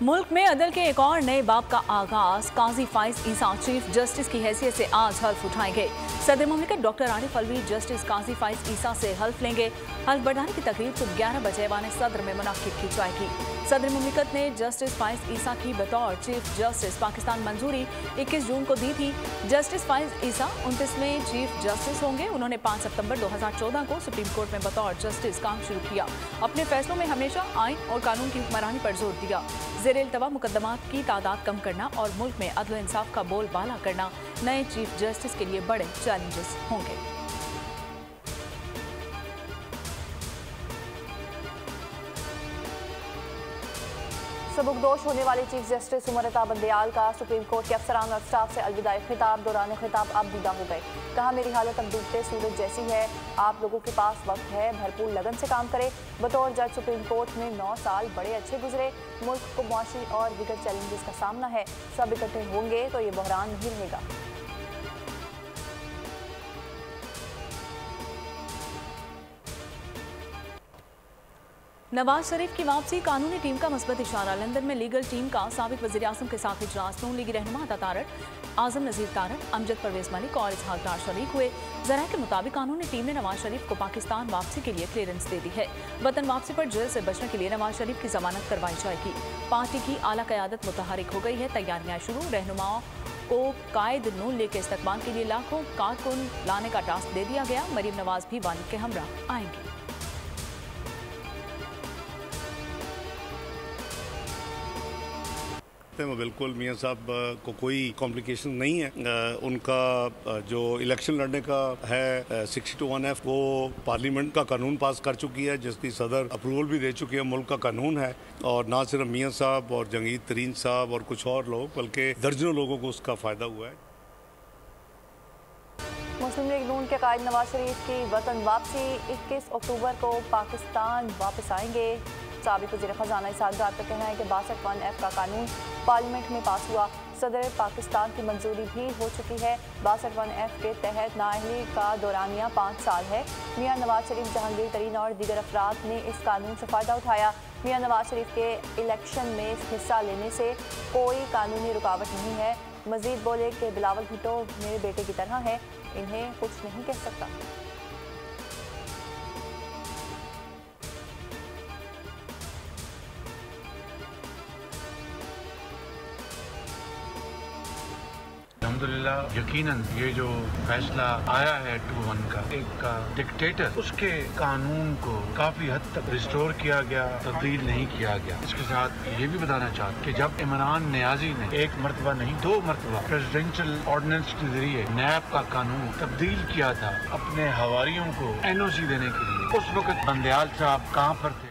मुल्क में अदल के एक और नए बाब का आगाज। काजी फाइज ईसा चीफ जस्टिस की हैसियत से आज हल्फ उठाएंगे। सदर मुमलिकत डॉक्टर आरिफ अलवी जस्टिस काजी फाइज ईसा से हल्फ लेंगे। हल्फ बढ़ाने की तकरीब सुबह 11 बजे ऐवान सदर में मुनाकिद की जाएगी। सदर मुमलिकत ने जस्टिस फाइज ईसा की बतौर चीफ जस्टिस पाकिस्तान मंजूरी 21 जून को दी थी। जस्टिस फाइज ईसा 29वें चीफ जस्टिस होंगे। उन्होंने 5 सितंबर 2014 को सुप्रीम कोर्ट में बतौर जस्टिस काम शुरू किया। अपने फैसलों में हमेशा आइन और कानून की हुक्मरानी पर जोर दिया। ज़ेर-ए-इल्तवा मुकदमात की तादाद कम करना और मुल्क में अदल इंसाफ का बोलबाला करना नए चीफ जस्टिस के लिए बड़े चैलेंजेस होंगे। सबकदोश होने वाले चीफ जस्टिस उमर अता बंदयाल का सुप्रीम कोर्ट के अफसरान और स्टाफ से अलविदाई खिताब। दौरान खिताब अब विदा हो गए। कहा, मेरी हालत अब डूबते सूरज जैसी है। आप लोगों के पास वक्त है, भरपूर लगन से काम करें। बतौर जज सुप्रीम कोर्ट में 9 साल बड़े अच्छे गुजरे। मुल्क को मुआशी और दीगर चैलेंजेस का सामना है। सब इकट्ठे होंगे तो ये बहरान नहीं रहेगा। नवाज शरीफ की वापसी कानूनी टीम का मस्बत इशारा। लंदन में लीगल टीम का साबिक वज़ीर आज़म के साथ इजलास। नून लीगी रहनुमा अता तारड़, आज़म नज़ीर तारड़, अमजद परवेज़ मलिक और इसहाक डार शरीक हुए। ज़राए के मुताबिक कानूनी टीम ने नवाज शरीफ को पाकिस्तान वापसी के लिए क्लियरेंस दे दी है। वतन वापसी पर जेल से बचने के लिए नवाज शरीफ की जमानत करवाई जाएगी। पार्टी की आला क़यादत मुतहरिक हो गई है। तैयारियां शुरू। रहनुमाओं को कायद नून लीग के इस्तकबाल के लिए लाखों कारकुन लाने का टास्क दे दिया गया। मरीम नवाज भी वालिद के हमरा आएंगी। बिल्कुल मियां साहब को कोई कॉम्प्लिकेशन नहीं है। उनका जो इलेक्शन लड़ने का है 62(1)(f) वो पार्लियामेंट का कानून पास कर चुकी है, जिसकी सदर अप्रूवल भी दे चुकी है। मुल्क का कानून है और ना सिर्फ मियां साहब और जंगीर तरीन साहब और कुछ और लोग, बल्कि दर्जनों लोगों को उसका फ़ायदा हुआ है। मुस्लिम लीग नून के कायद नवाज शरीफ की वतन वापसी। 21 अक्टूबर को पाकिस्तान वापस आएंगे। साबिक वज़ीर ख़ज़ाना इसहाक डार का कहना है कि 62(1)(f) का कानून पार्लियामेंट में पास हुआ। सदर पाकिस्तान की मंजूरी भी हो चुकी है। 62(1)(f) के तहत नाअहली का दौरानिया 5 साल है। मियां नवाज शरीफ, जहांगीर तरीन और दीगर अफराद ने इस कानून से फ़ायदा उठाया। मियां नवाज शरीफ के इलेक्शन में हिस्सा लेने से कोई कानूनी रुकावट नहीं है। मजीद बोले कि बिलावल भुट्टो मेरे बेटे की तरह है, इन्हें कुछ नहीं कह सकता। अल्हम्दुलिल्लाह यकीनन ये जो फैसला आया है 2-1 का, एक डिक्टेटर, उसके कानून को काफी हद तक रिस्टोर किया गया, तब्दील नहीं किया गया। इसके साथ ये भी बताना चाहते कि जब इमरान नियाजी ने एक मरतबा नहीं 2 मरतबा प्रेसिडेंशियल ऑर्डिनेंस के जरिए नैब का कानून तब्दील किया था अपने हवारियों को NOC देने के लिए, उस वक्त बंदयाल साहब कहाँ पर थे?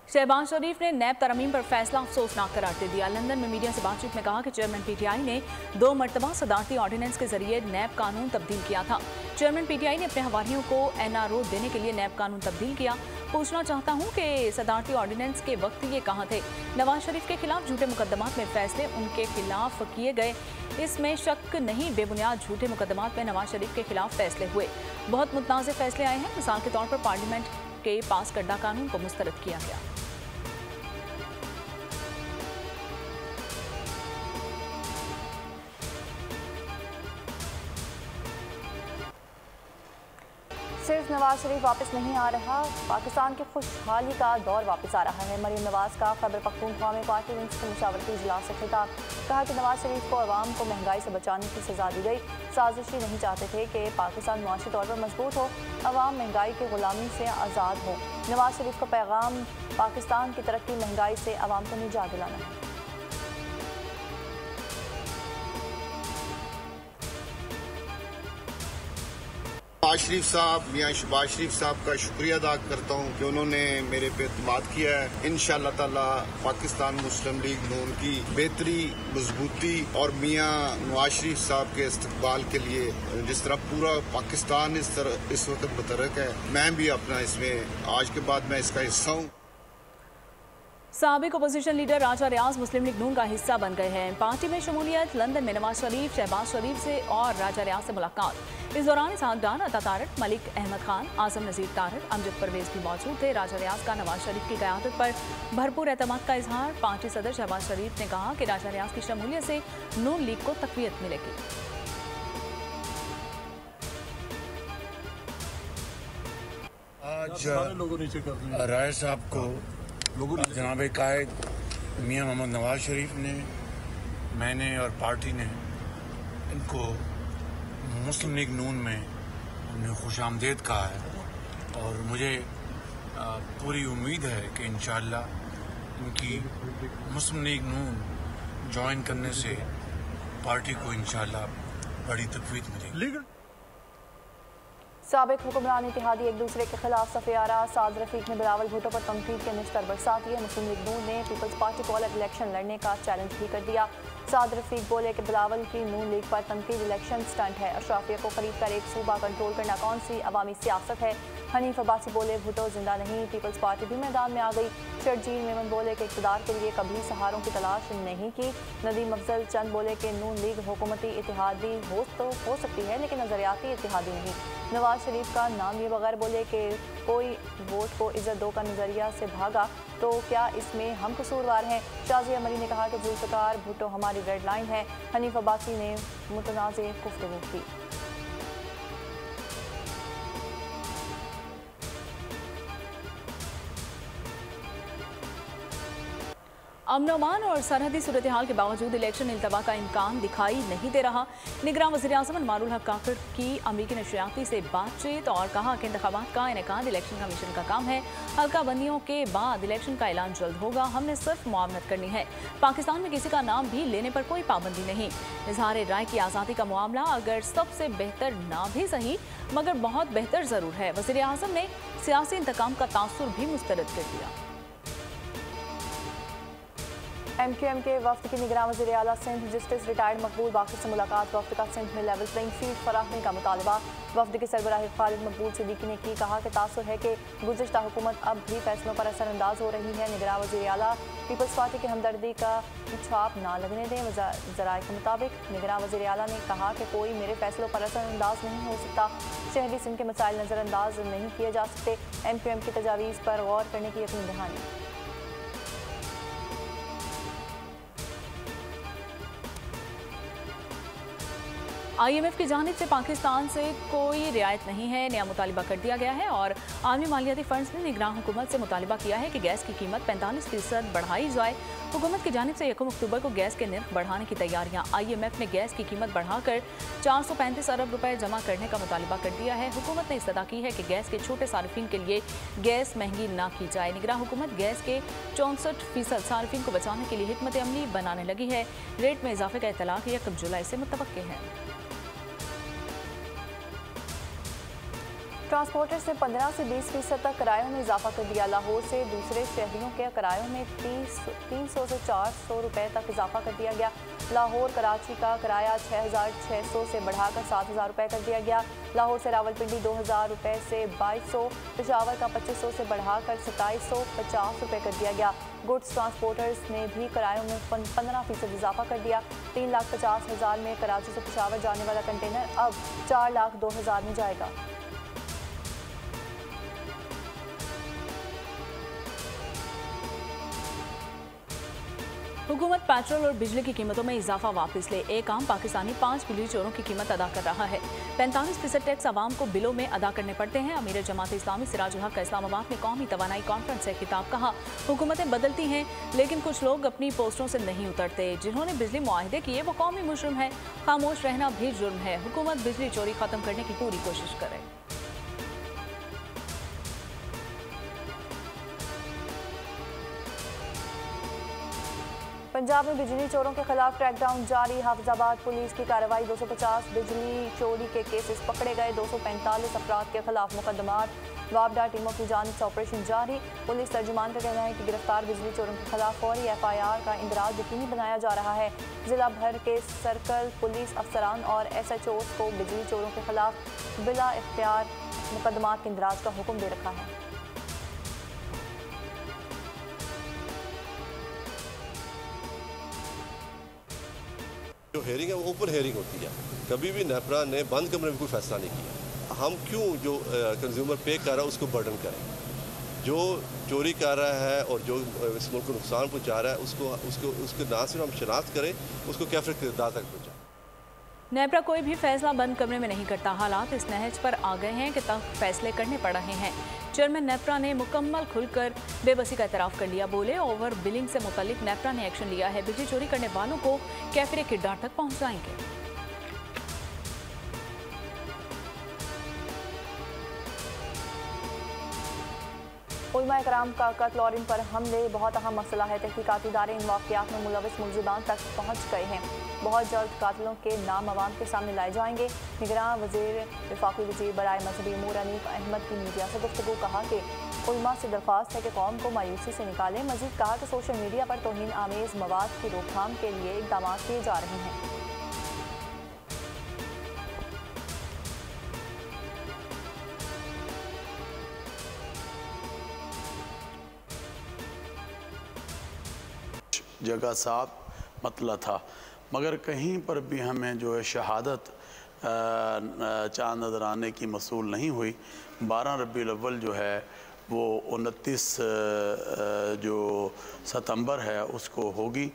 शहबाज शरीफ ने नैब तरमीम पर फैसला अफसोसनाक करार दे दिया। लंदन में मीडिया से बातचीत में कहा कि चेयरमैन PTI ने 2 मरतबा सदारती ऑर्डिनेंस के जरिए नैब कानून तब्दील किया था। चेयरमैन PTI ने अपने हवारियों को NRO देने के लिए नैब कानून तब्दील किया। पूछना चाहता हूँ कि सदारती ऑर्डिनेंस के वक्त ये कहाँ थे? नवाज शरीफ के खिलाफ झूठे मुकदमात में फैसले उनके खिलाफ किए गए, इसमें शक नहीं। बेबुनियाद झूठे मुकदमात में नवाज शरीफ के खिलाफ फैसले हुए। बहुत मुतनाज़ फैसले आए हैं। मिसाल के तौर पर पार्लियामेंट के पास करदा कानून को मुस्तरद किया गया। सिर्फ नवाज शरीफ वापस नहीं आ रहा, पाकिस्तान की खुशहाली का दौर वापस आ रहा है। मरीम नवाज का खैबर पख्तूनख्वा में पार्टी विंग्स के मुशावरती इजलास से खिताब। कहा कि नवाज शरीफ को अवाम को महंगाई से बचाने की सजा दी गई। साजिशी नहीं चाहते थे कि पाकिस्तान मुआशी तौर पर मजबूत हो, अवाम महंगाई की गुलामी से आज़ाद हो। नवाज शरीफ का पैगाम पाकिस्तान की तरक्की महंगाई से अवाम को निजात दिलाना है। नवाज शरीफ साहब, मियां शहबाज शरीफ साहब का शुक्रिया अदा करता हूँ कि उन्होंने मेरे पे एतमाद किया है। इंशाअल्लाह ताला पाकिस्तान मुस्लिम लीग नून की बेहतरी, मजबूती और मियां नवाज शरीफ साहब के इस्तकबाल के लिए जिस तरह पूरा पाकिस्तान इस वक्त मुतहर्रिक है, मैं भी अपना इसमें आज के बाद मैं इसका हिस्सा हूँ। साबिक अपोजिशन लीडर राजा रियाज मुस्लिम लीग नून का हिस्सा बन गए हैं। पार्टी में शमूलियत, लंदन में नवाज शरीफ, शहबाज शरीफ से और राजा रियाज से मुलाकात। इस दौरान इसहाक डार, अता तारड़, मलिक अहमद खान, आजम नजीर तारड़, अमजद परवेज भी मौजूद थे। राजा रियाज का नवाज शरीफ की क़यादत पर भरपूर एतमाद का इजहार। पार्टी सदर शहबाज शरीफ ने कहा कि राजा रियाज की शमूलियत से नून लीग को तक़वियत मिलेगी। आज राय साहब को जनाब कायद मियां मोहम्मद नवाज शरीफ ने, मैंने और पार्टी ने इनको मुस्लिम लीग नून में हमने खुशामदीद कहा है और मुझे पूरी उम्मीद है कि इंशाअल्लाह इनकी मुस्लिम लीग नून ज्वाइन करने से पार्टी को इंशाअल्लाह बड़ी तक़वीत मिलेगी। साबिक हुक्मरान इत्तेहादी एक दूसरे के खिलाफ सफेयारा। साद रफीक ने बिलावल भुट्टो पर तनकीद के निश्तर बरसाती है। मुस्लिम लीग नून ने पीपल्स पार्टी को अलग इलेक्शन लड़ने का चैलेंज भी कर दिया। साद रफीक बोले कि बिलावल की नून लीग पर तनकीद इलेक्शन स्टंट है। अशराफिया को खरीद कर एक सूबा कंट्रोल करना कौन सी अवामी सियासत है। हनीफ अब्बासी बोले भुट्टो जिंदा नहीं, पीपल्स पार्टी भी मैदान में आ गई। शर्जील मेमन बोले कि इक़्तिदार के लिए कभी सहारों की तलाश नहीं की। नदीम अफजल चंद बोले कि नून लीग हुकूमती इत्तेहादी हो सकती है लेकिन नजरियाती इत्तेहादी नहीं। नवाज शरीफ का नाम लिए बगैर बोले कि कोई वोट को इज्जत दो का नज़रिया से भागा तो क्या इसमें हम कसूरवार हैं। शाज़िया मरी ने कहा कि जुल्फ़िकार भुट्टो हमारी रेड लाइन है। हनीफ अब्बासी ने मुतनाज़ गुफ्तगू की। अमन अमान और सरहदी सूरत हाल के बावजूद इलेक्शन इल्तवा का इम्कान दिखाई नहीं दे रहा। निगरान वज़ीर-ए-आज़म अनवारुल हक काकड़ की अमरीकी नशरियाती से बातचीत और कहा कि इंतखाबात का इनेकाद इलेक्शन कमीशन का काम है। हल्का बंदियों के बाद इलेक्शन का ऐलान जल्द होगा। हमने सिर्फ मुआवनत करनी है। पाकिस्तान में किसी का नाम भी लेने पर कोई पाबंदी नहीं। इजहार राय की आज़ादी का मामला अगर सबसे बेहतर ना भी सही मगर बहुत बेहतर ज़रूर है। वज़ीर-ए-आज़म ने सियासी इंतकाम का तासुर भी मुस्तरद कर दिया। MQM के वफ्द की निगरान वज़ीर आला सिंध जस्टिस रिटायर्ड मकबूल बाकर से मुलाकात। वफ्द का सिंध में लेवल प्लेइंग फील्ड फराहमी का मुतालबा। वफ्द के सरबराह खालिद मकबूल सिद्दीकी ने की कहा कि तासुर है कि गुज़िश्ता हुकूमत अब भी फैसलों पर असरअंदाज हो रही है। निगरान वज़ीर आला पीपल्स पार्टी की हमदर्दी का छाप ना लगने दें। ज़राए के मुताबिक निगरान वज़ीर आला ने कहा कि कोई मेरे फैसलों पर असरअंदाज नहीं हो सकता। शहरी सिंध के मसाइल नज़रअंदाज नहीं किए जा सकते। MQM की तजावीज़ पर गौर करने की यकीन दहानी। IMF की जानिब से पाकिस्तान से कोई रियायत नहीं है। नया मुतालिबा कर दिया गया है और आलमी मालियाती फंड्स ने निगरान हुकूमत से मुतालिबा किया है कि गैस की कीमत 45% बढ़ाई जाए। हुकूमत की जानिब से 1 अक्टूबर को गैस के निर्ख बढ़ाने की तैयारियां। IMF ने गैस की कीमत बढ़ाकर 435 अरब रुपए जमा करने का मुतालिबा कर दिया है। हुकूमत ने इस्तदा की है कि गैस के छोटे सार्फिन के लिए गैस महंगी ना की जाए। निगरान हुकूमत गैस के 64% सार्फिन को बचाने के लिए हिकमत अमली बनाने लगी है। रेट में इजाफे का इतलाक 1 जुलाई से मुतवक्किल है। ट्रांसपोर्टर से 15 से 20% तक किरायों में इजाफा कर दिया। लाहौर से दूसरे शहरियों के किरायों में 300 से 400 रुपए तक इजाफा कर दिया गया। लाहौर कराची का किराया 6,600 से बढ़ाकर 7,000 रुपये कर दिया गया। लाहौर से रावलपिंडी 2,000 रुपये से 2,200, पेशावर का 2,500 से बढ़ाकर 2,750 रुपये कर दिया गया। गुड्स ट्रांसपोर्टर्स ने भी किरायों में 15% इजाफा कर दिया। 3,50,000 में कराची से पेशावर जाने वाला कंटेनर अब 4,02,000 में जाएगा। हुकूमत पेट्रोल और बिजली की कीमतों में इजाफा वापस ले। एक आम पाकिस्तानी 5 बिजली चोरों की कीमत अदा कर रहा है। 45% टैक्स आवाम को बिलों में अदा करने पड़ते हैं। अमीर जमात इस्लामी सिराजुल हक का इस्लामाबाद में कौमी तवानाई कॉन्फ्रेंस से खिताब। कहा हुकूमतें बदलती हैं लेकिन कुछ लोग अपनी पोस्टों से नहीं उतरते। जिन्होंने बिजली मुआहदे किए वो कौमी मुजरिम है। खामोश रहना भी जुर्म है। हुकूमत बिजली चोरी खत्म करने की पूरी कोशिश करे। पंजाब में बिजली चोरों के खिलाफ क्रैकडाउन जारी। हाफिजाबाद पुलिस की कार्रवाई। 250 बिजली चोरी के केसेस पकड़े गए। 245 अफराद के खिलाफ मुकदमात। वापडा टीमों की जानिब से ऑपरेशन जारी। पुलिस तर्जुमान का कहना है कि गिरफ्तार बिजली चोरों के खिलाफ फौरी FIR का इंदराज यकीनी बनाया जा रहा है। जिला भर के सर्कल पुलिस अफसरान और SHOs को बिजली चोरों के खिलाफ बिला इख्तियार मुकदमात के इंदराज का हुक्म दे रखा है। हेयरिंग है वो ओपन हेयरिंग होती है। कभी भी नेपरा ने बंद कमरे में कोई फैसला नहीं किया। हम क्यों जो कंज्यूमर पे कर रहा है उसको बर्डन करें? जो चोरी कर रहा है और जो इस मुल्क को नुकसान पहुँचा रहा है उसको ना सिर्फ हम शनाख्त करें, उसको कैफिर किरदार तक पहुँचाएं। नेपरा कोई भी फैसला बंद कमरे में नहीं करता। हालात इस नहज पर आ गए हैं कि तब फैसले करने पड़ रहे हैं। चेयरमैन नेपरा ने मुकम्मल खुलकर बेबसी का एतराफ़ कर लिया। बोले, ओवर बिलिंग से मुतालिक नेपरा ने एक्शन लिया है। बिजली चोरी करने वालों को कैफिर किरदार तक पहुँचाएंगे। उलमा इकराम का कत्ल और इन पर हमले बहुत अहम मसला है। तहकीकाती इदारे इन वाक़यात में मुलविस मुलजिमान तक पहुँच गए हैं। बहुत जल्द कातिलों के नाम अवाम के सामने लाए जाएंगे। निगरान वज़ीर वफाकी वज़ीर बराए मजहबी उमूर अनीफ अहमद की मीडिया से गुफ्तगू कहा कि उलमा से दरख्वास्त है कि कौम को मायूसी से निकालें। मज़ीद कहा कि सोशल मीडिया पर तौहीन आमेज़ मवाद की रोकथाम के लिए इक़दाम किए जा रहे हैं। जगह साफ मतला था, मगर कहीं पर भी हमें जो है शहादत चांद नज़र आने की मसूल नहीं हुई। 12 रबीउल अव्वल जो है वो 29 जो सितंबर है उसको होगी।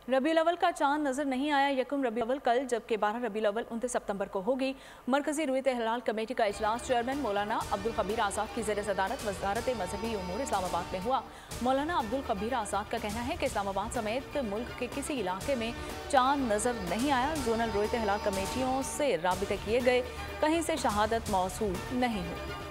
रबीउल अव्वल का चांद नजर नहीं आया। यकम रबीउल अव्वल कल, जबकि 12 रबीउल अव्वल 29 सितंबर को होगी। मरकजी रुयत हिलाल कमेटी का इजलास चेयरमैन मौलाना अब्दुल खबीर आज़ाद की ज़ेर सदारत वज़ारत मजहबी उमूर इस्लामाबाद में हुआ। मौलाना अब्दुल खबीर आज़ाद का कहना है कि इस्लामाबाद समेत मुल्क के किसी इलाके में चांद नजर नहीं आया। जोनल रुयत हिलाल कमेटियों से राबिते किए गए, कहीं से शहादत मौसूल नहीं हुई।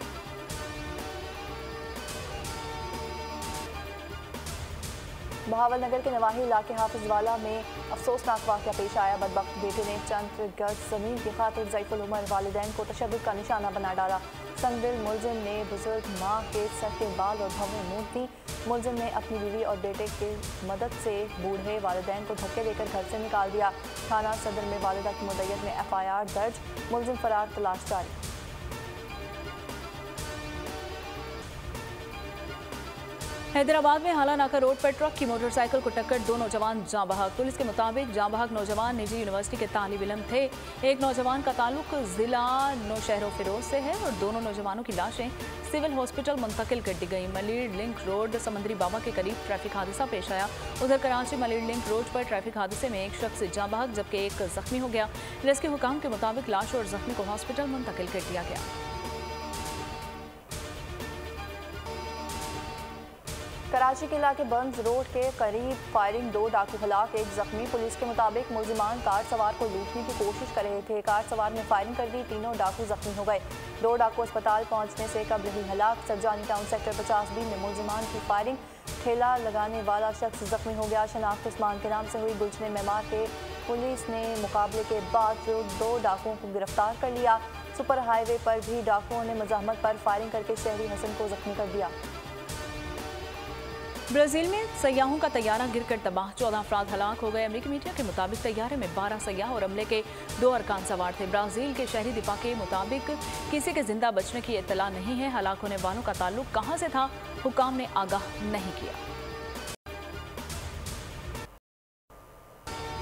बहावलनगर के नवाही इलाके हाफिजवाला में अफसोसनाक वाक़या पेश आया। बदबख्त बेटे ने चंद गज ज़मीन की खातिर ज़ईफ़ुल उमर वालिदैन को तशद्दुद का निशाना बना डाला। संगदिल मुलजिम ने बुजुर्ग माँ के सर के बाल और भवें मूंद दी। मुलजिम ने अपनी बीवी और बेटे की मदद से बूढ़े वालिदैन को धक्के देकर घर से निकाल दिया। थाना सदर में वालिदा की मुद्दत में FIR दर्ज, मुलजिम फरार, तलाश जारी। हैदराबाद में हाला नाका रोड पर ट्रक की मोटरसाइकिल को टक्कर, 2 नौजवान जाँ बहक। पुलिस के मुताबिक जाँ बहक नौजवान निजी यूनिवर्सिटी के तालिब इल्म थे। एक नौजवान का ताल्लुक जिला नौशहर फिरोज से है और दोनों नौजवानों की लाशें सिविल हॉस्पिटल मुंतकिल कर दी गई। मलिर लिंक रोड समंदरी बाबा के करीब ट्रैफिक हादसा पेश आया। उधर कराची मलिर लिंक रोड पर ट्रैफिक हादसे में एक शख्स जाँ बहक जबकि एक जख्मी हो गया। रेस्क्यू हुकाम के मुताबिक लाश और जख्मी को हॉस्पिटल मुंतकिल कर दिया गया। कराची के इलाके बंज रोड के करीब फायरिंग, 2 डाकू हलाक, एक जख्मी। पुलिस के मुताबिक मुलजिमान कार सवार को लूटने की कोशिश कर रहे थे। कार सवार ने फायरिंग कर दी, 3 डाकू जख्मी हो गए। 2 डाकू अस्पताल पहुंचने से कब्ल ही हलाक। सरजानी टाउन सेक्टर 50B में मुलजिमान की फायरिंग, ठेला लगाने वाला शख्स जख्मी हो गया। शनाख्त उस्मान के नाम से हुई। गुलशन मेमार के पुलिस ने मुकाबले के बाद 2 डाकुओं को गिरफ्तार कर लिया। सुपर हाईवे पर भी डाकुओं ने मज़ाहमत पर फायरिंग करके शहरी हसन को जख्मी कर दिया। ब्राज़ील में सयाहों का तैयारा गिरकर तबाह, 14 अफराद हलाक हो गए। अमेरिकी मीडिया के मुताबिक तैयारे में 12 सयाह और अमले के 2 अरकान सवार थे। ब्राज़ील के शहरी दिफा के मुताबिक किसी के जिंदा बचने की इत्तला नहीं है। हलाक होने वालों का ताल्लुक कहां से था, हुकाम ने आगाह नहीं किया।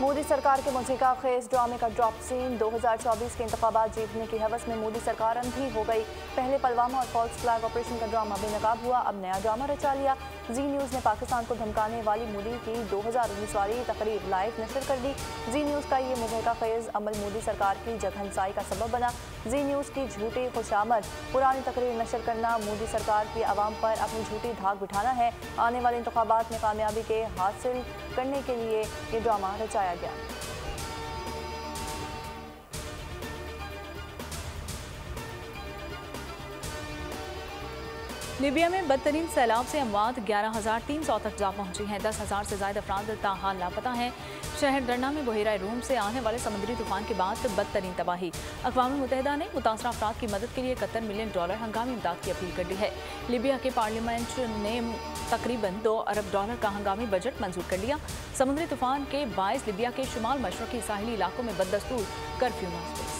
मोदी सरकार के मुझेगा खेज ड्रामे का ड्रॉप सीन। 2024 के इंतखाबात जीतने की हवस में मोदी सरकार अंधी हो गई। पहले पुलवामा और फॉल्स फ्लैग ऑपरेशन का ड्रामा बेनकाब हुआ, अब नया ड्रामा रचा लिया। जी न्यूज़ ने पाकिस्तान को धमकाने वाली मोदी की 2019 वाली तकरीर लाइव नशर कर दी। जी न्यूज़ का ये मुझेगा खेज अमल मोदी सरकार की जगहंसाई का सबब बना। जी न्यूज़ की झूठी खुशामद पुरानी तकरीर नशर करना मोदी सरकार की आवाम पर अपनी झूठी धाक बिठाना है। आने वाले इंतखाबात में कामयाबी के हासिल करने के लिए ये ड्रामा रचाया गया। लीबिया में बदतरीन सैलाब से अमवात 11,300 तक जा पहुंची हैं। 10,000 से ज्यादा अफराद ताहाल लापता हैं। शहर दरना में बहेरा रूम से आने वाले समुद्री तूफान के बाद बदतरीन तबाही। अक़वाम मुत्तहिदा ने मुतासरा अफराद की मदद के लिए $71 मिलियन हंगामी इमदाद की अपील कर दी है। लीबिया के पार्लियामेंट ने तकरीबन $2 अरब का हंगामी बजट मंजूर कर लिया। समुद्री तूफान के बायस लीबिया के शुमाल मशरकी साहिली इलाकों में बदस्तूर कर्फ्यू नाफिज।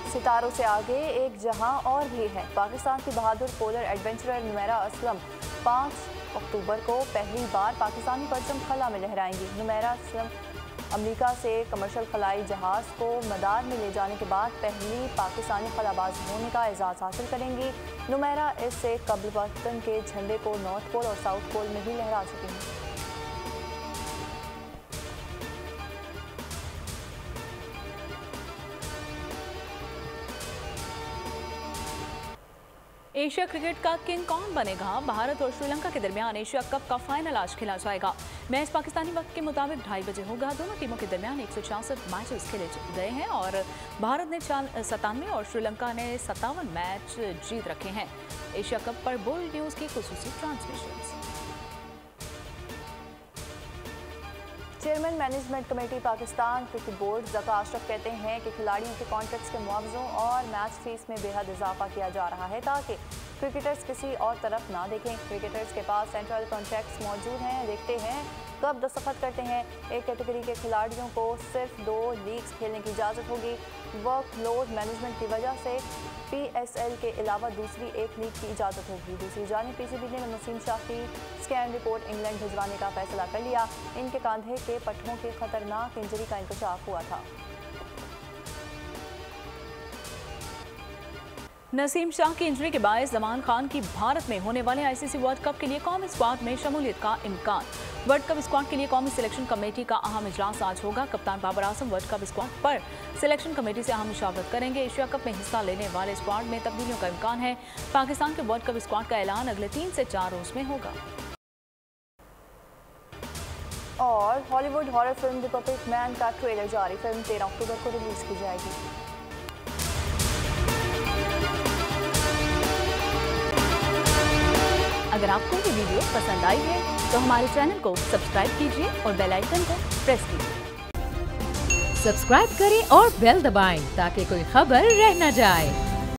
सितारों से आगे एक जहां और भी है। पाकिस्तान की बहादुर पोलर एडवेंचरर नुमैरा असलम 5 अक्टूबर को पहली बार पाकिस्तानी परचम खला में लहराएंगी। नुमेरा अमेरिका से कमर्शियल खलाई जहाज़ को मदार में ले जाने के बाद पहली पाकिस्तानी खलाबाज होने का एजाज़ हासिल करेंगी। नुमेरा इससे कबल वतन के झंडे को नॉर्थ पोल और साउथ पोल में ही लहरा चुकी हैं। एशिया क्रिकेट का किंग कौन बनेगा? भारत और श्रीलंका के दरमियान एशिया कप का फाइनल आज खेला जाएगा। मैच पाकिस्तानी वक्त के मुताबिक 2:30 बजे होगा। दोनों टीमों के दरमियान 166 मैचेस खेले गए हैं और भारत ने 97 और श्रीलंका ने 57 मैच जीत रखे हैं। एशिया कप पर बोल्ड न्यूज की खुसूसी transmission. Chairman management committee Pakistan cricket board Zaka Ashraf कहते हैं कि खिलाड़ियों के कॉन्ट्रैक्ट्स के मुआवजों और मैच फीस में बेहद इजाफा किया जा रहा है ताकि क्रिकेटर्स किसी और तरफ ना देखें। क्रिकेटर्स के पास सेंट्रल कॉन्ट्रैक्ट्स मौजूद हैं, देखते हैं कब दस्तखत करते हैं। एक कैटेगरी के खिलाड़ियों को सिर्फ 2 लीग्स खेलने की इजाज़त होगी। वर्कलोड मैनेजमेंट की वजह से PSL के अलावा दूसरी एक लीग की इजाज़त होगी। दूसरी जानिब PCB ने नसीम शाह की स्कैन रिपोर्ट इंग्लैंड भिजवाने का फैसला कर लिया। इनके कंधे के पट्टों के खतरनाक इंजरी का इंकशाफ हुआ था। नसीम शाह की इंजरी के बायस जमान खान की भारत में होने वाले ICC वर्ल्ड कप के लिए कौमी स्क्वाड में शमूलियत का इम्कान। वर्ल्ड कप स्क्वाड के लिए कौमी सिलेक्शन कमेटी का अहम इजलास आज होगा। कप्तान Babar Azam world cup squad पर सिलेक्शन कमेटी से अहम मुशावरत करेंगे। एशिया कप में हिस्सा लेने वाले स्क्वाड में तब्दीलियों का इम्कान है। पाकिस्तान के वर्ल्ड कप स्क्वाड का ऐलान अगले 3 से 4 रोज में होगा। और Hollywood horror film the puppet man का ट्रेलर जारी। फिल्म 13 अक्टूबर को रिलीज की जाएगी। अगर आपको ये वीडियो पसंद आई है तो हमारे चैनल को सब्सक्राइब कीजिए और बेल आइकन को प्रेस कीजिए। सब्सक्राइब करें और बेल दबाएं ताकि कोई खबर रह न जाए।